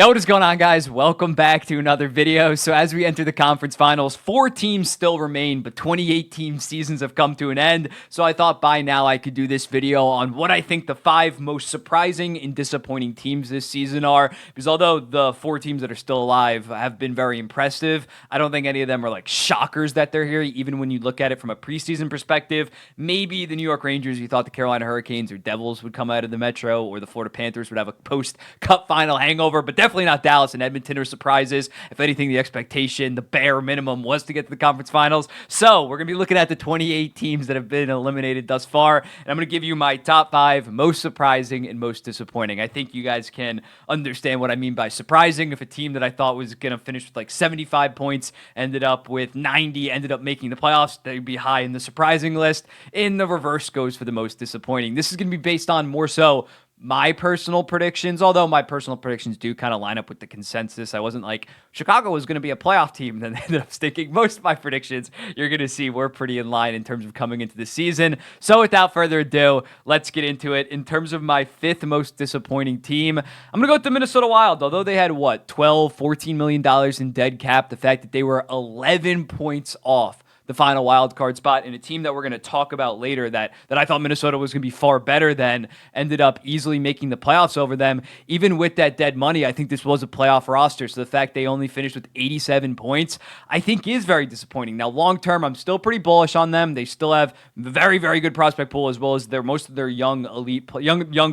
Yo, what is going on, guys? Welcome back to another video. So as we enter the conference finals, 4 teams still remain, but 28 team seasons have come to an end. So I thought by now I could do this video on what I think the 5 most surprising and disappointing teams this season are. Because although the 4 teams that are still alive have been very impressive, I don't think any of them are like shockers that they're here, even when you look at it from a preseason perspective. Maybe the New York Rangers, you thought the Carolina Hurricanes or Devils would come out of the Metro, or the Florida Panthers would have a post-Cup final hangover, but definitely not Dallas and Edmonton are surprises. If anything, the expectation, the bare minimum was to get to the conference finals. So we're going to be looking at the 28 teams that have been eliminated thus far, and I'm going to give you my top 5 most surprising and most disappointing. I think you guys can understand what I mean by surprising. If a team that I thought was going to finish with like 75 points ended up with 90, ended up making the playoffs, they'd be high in the surprising list. In the reverse goes for the most disappointing. This is going to be based on more so my personal predictions, although my personal predictions do kind of line up with the consensus. I wasn't like Chicago was going to be a playoff team, then they ended up sticking. Most of my predictions you're going to see were pretty in line in terms of coming into the season. So without further ado, let's get into it. In terms of my 5th most disappointing team, I'm going to go with the Minnesota Wild. Although they had, what, $14 million in dead cap, the fact that they were 11 points off the final wild card spot in a team that we're going to talk about later that I thought Minnesota was going to be far better than, ended up easily making the playoffs over them. Even with that dead money, I think this was a playoff roster. So the fact they only finished with 87 points, I think is very disappointing. Now, long term, I'm still pretty bullish on them. They still have very, very good prospect pool, as well as most of their young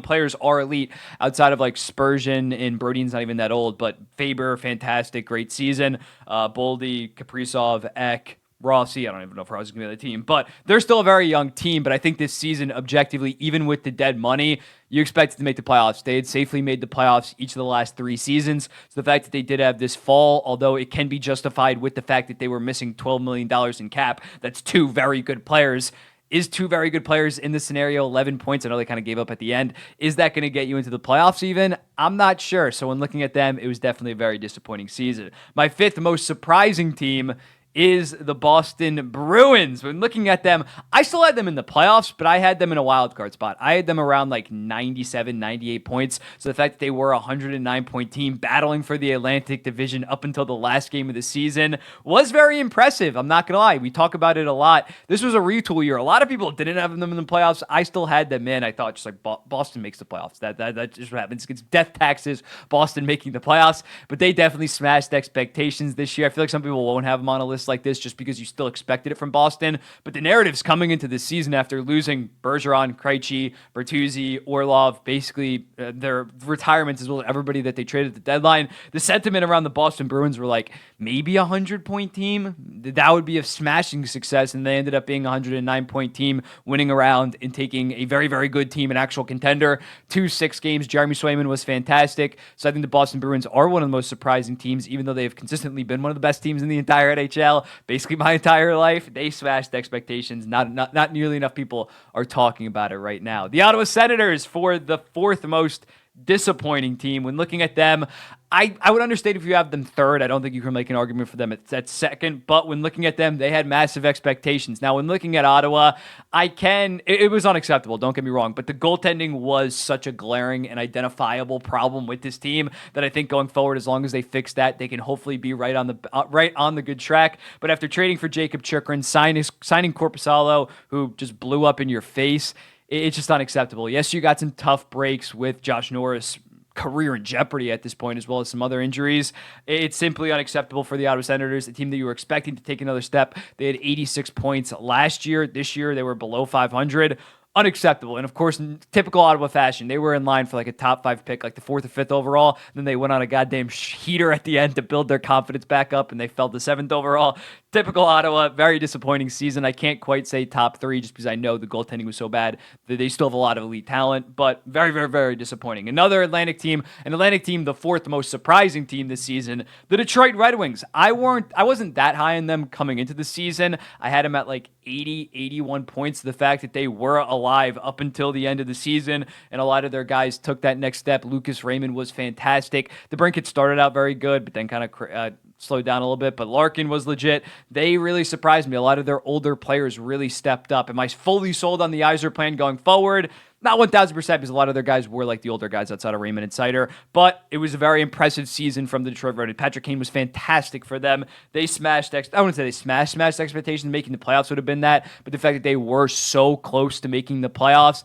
players are elite outside of like Spurgeon, and Brodin's not even that old, but Faber, fantastic, great season. Boldy, Kaprizov, Ek, Rossi, I don't even know if Rossi's going to be on the team, but they're still a very young team. But I think this season, objectively, even with the dead money, you expected to make the playoffs. They had safely made the playoffs each of the last 3 seasons. So the fact that they did have this fall, although it can be justified with the fact that they were missing $12 million in cap, that's 2 very good players. Is 2 very good players in this scenario, 11 points, I know they kind of gave up at the end. Is that going to get you into the playoffs even? I'm not sure. So when looking at them, it was definitely a very disappointing season. My 5th most surprising team is the Boston Bruins. When looking at them, I still had them in the playoffs, but I had them in a wild card spot. I had them around like 97, 98 points. So the fact that they were a 109-point team battling for the Atlantic Division up until the last game of the season was very impressive. I'm not going to lie. We talk about it a lot. This was a retool year. A lot of people didn't have them in the playoffs. I still had them in. I thought just like Boston makes the playoffs. That just what happens. It's death taxes, Boston making the playoffs. But they definitely smashed expectations this year. I feel like some people won't have them on a list like this just because you still expected it from Boston. But the narratives coming into this season after losing Bergeron, Krejci, Bertuzzi, Orlov, basically their retirements as well as everybody that they traded at the deadline, the sentiment around the Boston Bruins were like, maybe a 100-point team? That would be a smashing success, and they ended up being a 109-point team, winning around and taking a very, very good team, an actual contender, to 6 games. Jeremy Swayman was fantastic. So I think the Boston Bruins are one of the most surprising teams, even though they have consistently been one of the best teams in the entire NHL. Basically my entire life, they smashed expectations. Not nearly enough people are talking about it right now. The Ottawa Senators, for the 4th most disappointing team. When looking at them, I would understand if you have them 3rd. I don't think you can make an argument for them at 2nd. But when looking at them, they had massive expectations. Now, when looking at Ottawa, it was unacceptable, don't get me wrong. But the goaltending was such a glaring and identifiable problem with this team that I think going forward, as long as they fix that, they can hopefully be right on the good track. But after trading for Jacob Chikrin, signing Korpisalo, who just blew up in your face, it's just unacceptable. Yes, you got some tough breaks with Josh Norris, career in jeopardy at this point, as well as some other injuries. It's simply unacceptable for the Ottawa Senators, a team that you were expecting to take another step. They had 86 points last year. This year, they were below 500. Unacceptable. And of course, in typical Ottawa fashion, they were in line for like a top 5 pick, like the 4th or 5th overall. Then they went on a goddamn heater at the end to build their confidence back up, and they fell to 7th overall. Typical Ottawa, very disappointing season. I can't quite say top 3 just because I know the goaltending was so bad that they still have a lot of elite talent, but very, very, very disappointing. Another Atlantic team, the 4th most surprising team this season, the Detroit Red Wings. I wasn't that high on them coming into the season. I had them at like 80, 81 points. The fact that they were alive up until the end of the season, and a lot of their guys took that next step. Lucas Raymond was fantastic. The Brink had started out very good, but then kind of slowed down a little bit, but Larkin was legit. They really surprised me. A lot of their older players really stepped up. Am I fully sold on the Yzer plan going forward? Not 1,000% because a lot of their guys were like the older guys outside of Raymond and Sider, but it was a very impressive season from the Detroit Red Wings. Patrick Kane was fantastic for them. They smashed, I wouldn't say they smashed expectations. Making the playoffs would have been that, but the fact that they were so close to making the playoffs,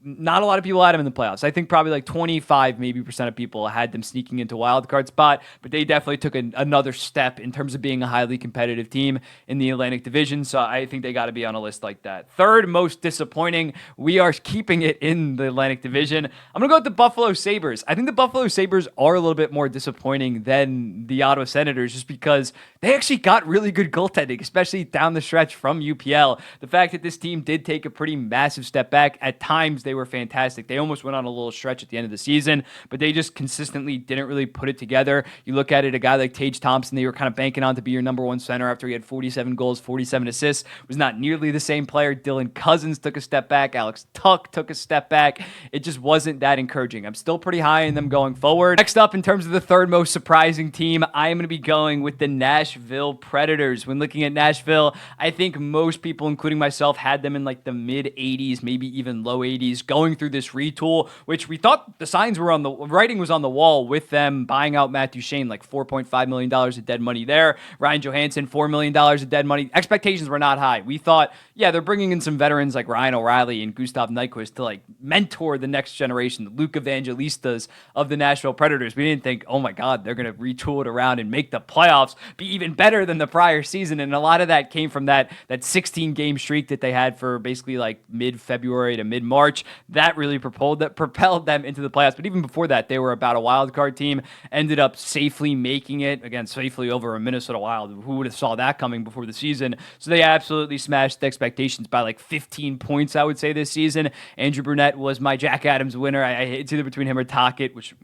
not a lot of people had them in the playoffs. I think probably like 25 maybe percent of people had them sneaking into wild card spot, but they definitely took another step in terms of being a highly competitive team in the Atlantic Division. So I think they got to be on a list like that. Third most disappointing, we are keeping it in the Atlantic Division. I'm gonna go with the Buffalo Sabres. I think the Buffalo Sabres are a little bit more disappointing than the Ottawa Senators, just because they actually got really good goaltending, especially down the stretch from UPL. The fact that this team did take a pretty massive step back at times, they were fantastic. They almost went on a little stretch at the end of the season, but they just consistently didn't really put it together. You look at it, a guy like Tage Thompson, they were kind of banking on to be your number one center after he had 47 goals, 47 assists, was not nearly the same player. Dylan Cousins took a step back. Alex Tuch took a step back. It just wasn't that encouraging. I'm still pretty high in them going forward. Next up, in terms of the third most surprising team, I am going to be going with the Nashville Predators. When looking at Nashville, I think most people, including myself, had them in like the mid 80s, maybe even low 80s, going through this retool, which we thought the signs were on the writing was on the wall with them buying out Matt Duchene, like $4.5 million of dead money there. Ryan Johansson, $4 million of dead money. Expectations were not high. We thought, yeah, they're bringing in some veterans like Ryan O'Reilly and Gustav Nyquist to like mentor the next generation, the Luke Evangelistas of the Nashville Predators. We didn't think, oh my God, they're going to retool it around and make the playoffs be even better than the prior season. And a lot of that came from that 16 game streak that they had for basically like mid-February to mid-March. That really propelled them into the playoffs. But even before that, they were about a wild card team, ended up safely making it, again, safely over a Minnesota Wild. Who would have saw that coming before the season? So they absolutely smashed the expectations by like 15 points, I would say, this season. Andrew Brunette was my Jack Adams winner. It's either between him or Tocchet, which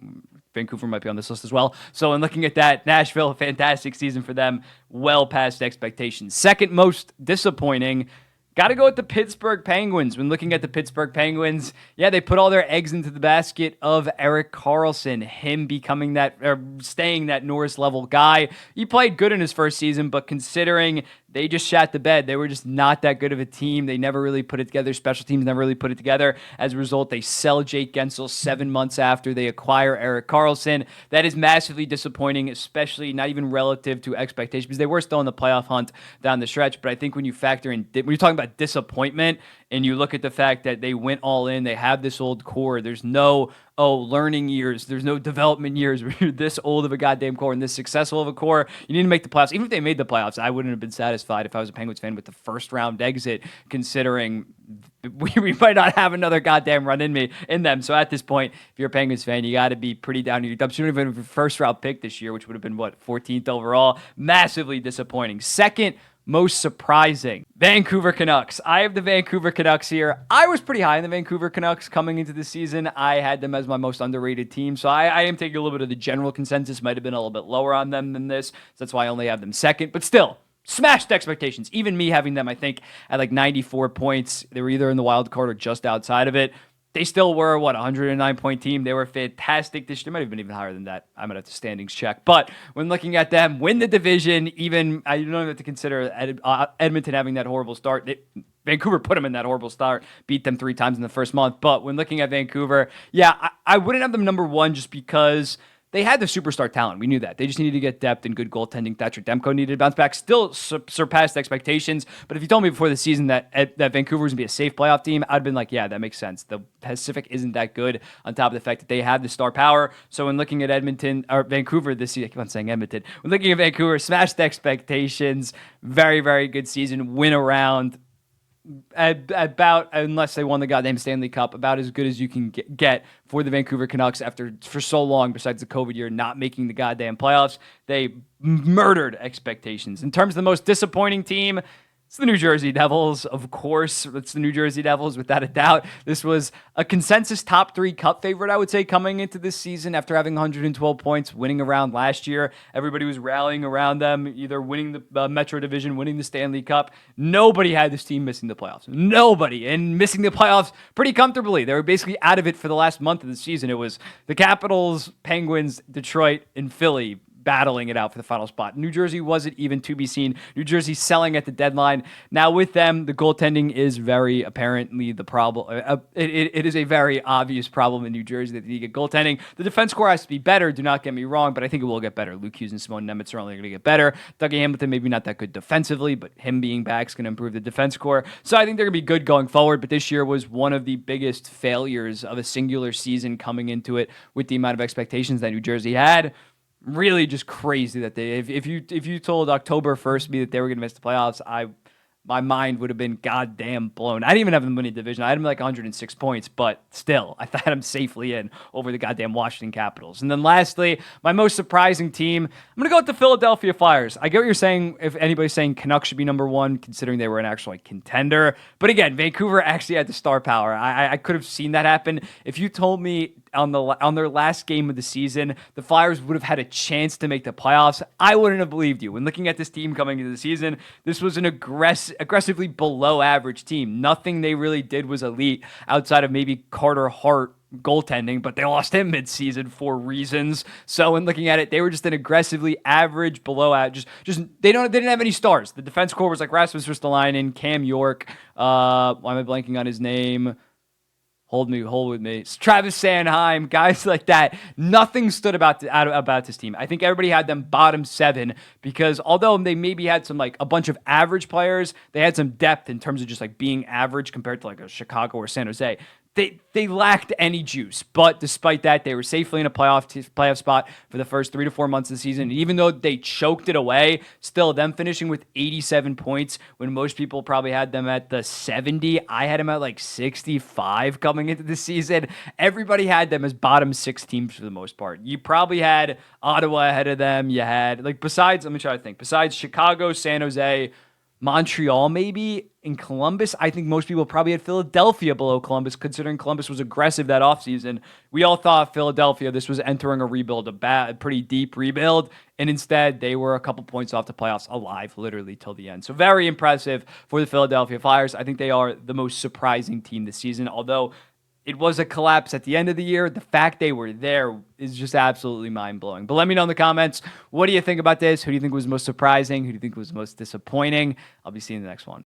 Vancouver might be on this list as well. So in looking at that, Nashville, a fantastic season for them, well past expectations. Second most disappointing, got to go with the Pittsburgh Penguins. When looking at the Pittsburgh Penguins, yeah, they put all their eggs into the basket of Erik Karlsson, him becoming that, or staying that Norris level guy. He played good in his first season, but considering they just shat the bed, they were just not that good of a team. They never really put it together. Special teams never really put it together. As a result, they sell Jake Gensel 7 months after they acquire Erik Karlsson. That is massively disappointing, especially not even relative to expectations, because they were still in the playoff hunt down the stretch. But I think when you factor in, when you're talking about disappointment, and you look at the fact that they went all in, they have this old core, there's no, learning years, there's no development years where you're this old of a goddamn core and this successful of a core. You need to make the playoffs. Even if they made the playoffs, I wouldn't have been satisfied if I was a Penguins fan with the first round exit, considering we might not have another goddamn run in them. So at this point, if you're a Penguins fan, you got to be pretty down to your dumps. You don't even have a first round pick this year, which would have been, 14th overall. Massively disappointing. Second most surprising, Vancouver Canucks. I have the Vancouver Canucks here. I was pretty high in the Vancouver Canucks coming into the season. I had them as my most underrated team, so I am taking a little bit of the general consensus. Might have been a little bit lower on them than this, so that's why I only have them second, but still, smashed expectations. Even me having them, I think, at like 94 points. They were either in the wild card or just outside of it. They still were, a 109-point team. They were fantastic this year. They might have been even higher than that. I'm going to have to standings check. But when looking at them, win the division, even, I don't have to consider Edmonton having that horrible start. Vancouver put them in that horrible start, beat them 3 times in the first month. But when looking at Vancouver, yeah, I wouldn't have them number one just because they had the superstar talent. We knew that. They just needed to get depth and good goaltending. Thatcher Demko needed to bounce back. Still surpassed expectations. But if you told me before the season that Vancouver was going to be a safe playoff team, I'd been like, yeah, that makes sense. The Pacific isn't that good, on top of the fact that they have the star power. So when looking at Vancouver this season, I keep on saying Edmonton. When looking at Vancouver, smashed expectations. Very, very good season. Win around. About, unless they won the goddamn Stanley Cup, about as good as you can get for the Vancouver Canucks for so long, besides the COVID year, not making the goddamn playoffs. They murdered expectations. In terms of the most disappointing team, it's the New Jersey Devils, of course. It's the New Jersey Devils, without a doubt. This was a consensus top 3 cup favorite, I would say, coming into this season after having 112 points, winning around last year. Everybody was rallying around them, either winning the Metro Division, winning the Stanley Cup. Nobody had this team missing the playoffs. Nobody. And missing the playoffs pretty comfortably. They were basically out of it for the last month of the season. It was the Capitals, Penguins, Detroit, and Philly, battling it out for the final spot. New Jersey wasn't even to be seen. New Jersey selling at the deadline. Now with them, the goaltending is very apparently the problem. It is a very obvious problem in New Jersey that they need to get goaltending. The defense core has to be better. Do not get me wrong, but I think it will get better. Luke Hughes and Simone Nemitz are only going to get better. Dougie Hamilton maybe not that good defensively, but him being back is going to improve the defense core. So I think they're going to be good going forward. But this year was one of the biggest failures of a singular season coming into it with the amount of expectations that New Jersey had. Really just crazy that they, if you told October 1st me that they were going to miss the playoffs, my mind would have been goddamn blown. I didn't even have them winning division. I had them like 106 points, but still, I thought I'm safely in over the goddamn Washington Capitals. And then lastly, my most surprising team, I'm going to go with the Philadelphia Flyers. I get what you're saying. If anybody's saying Canucks should be number one, considering they were an actual contender. But again, Vancouver actually had the star power. I could have seen that happen. If you told me on their last game of the season, the Flyers would have had a chance to make the playoffs, I wouldn't have believed you. When looking at this team coming into the season, this was an aggressively below average team. Nothing they really did was elite outside of maybe Carter Hart goaltending, but they lost him mid-season for reasons. So in looking at it, they were just an aggressively average below average. Just they didn't have any stars. The defense core was like Rasmus Ristolainen, Cam York. Why am I blanking on his name? Hold with me. It's Travis Sanheim, guys like that. Nothing stood out about this team. I think everybody had them bottom 7 because although they maybe had some like a bunch of average players, they had some depth in terms of just like being average compared to like a Chicago or San Jose. They lacked any juice, but despite that, they were safely in a playoff spot for the first 3 to 4 months of the season. And even though they choked it away, still them finishing with 87 points when most people probably had them at the 70. I had them at like 65 coming into the season. Everybody had them as bottom 6 teams for the most part. You probably had Ottawa ahead of them. You had let me try to think. Besides Chicago, San Jose, Montreal maybe, in Columbus, I think most people probably had Philadelphia below Columbus, considering Columbus was aggressive that offseason. We all thought Philadelphia, this was entering a rebuild, a pretty deep rebuild, and instead they were a couple points off the playoffs, alive literally till the end. So very impressive for the Philadelphia Flyers. I think they are the most surprising team this season, although it was a collapse at the end of the year. The fact they were there is just absolutely mind-blowing. But let me know in the comments, what do you think about this? Who do you think was most surprising? Who do you think was most disappointing? I'll be seeing you in the next one.